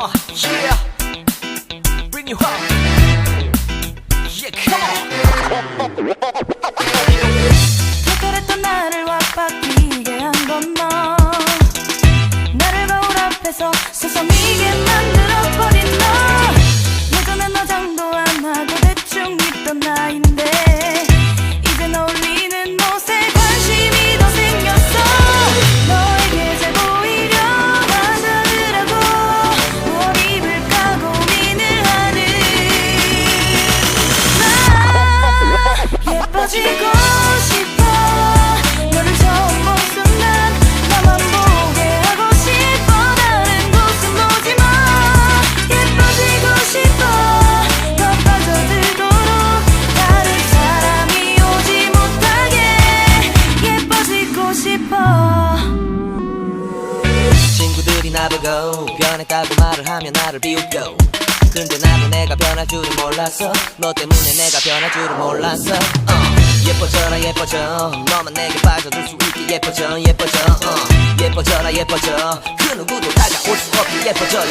Yeah, bring you home. Yeah, come on. 특별했던 나를 왁바뀌게 한 건 너. 나를 거울 앞에서 서성이게 만들어버린 너. 예전엔 화장도 안 하고 대충 입던 나인데 이젠 어울리는 옷에 관심이 더 생겼어. 너에게 잘 보이려 하더라고. 뭘 입을까 고민을 하는 나. 예뻐지고 싶어. 너를 처음 본 순간 나만 보게 하고 싶어. 다른 곳은 보지 마. 예뻐지고 싶어. 더 빠져들도록 다른 사람이 오지 못하게 예뻐지고 싶어. 친구들이 나보고 변했다고 말을 하면 나를 비웃고, 근데 나도 내가 변할 줄은 몰랐어. 너 때문에 내가 변할 줄은 몰랐어. 예뻐져라 예뻐져. 너만 내게 빠져들 수 있게 예뻐져 예뻐져. 예뻐져라 예뻐져. 그 누구도 다가올 수 없게 예뻐져.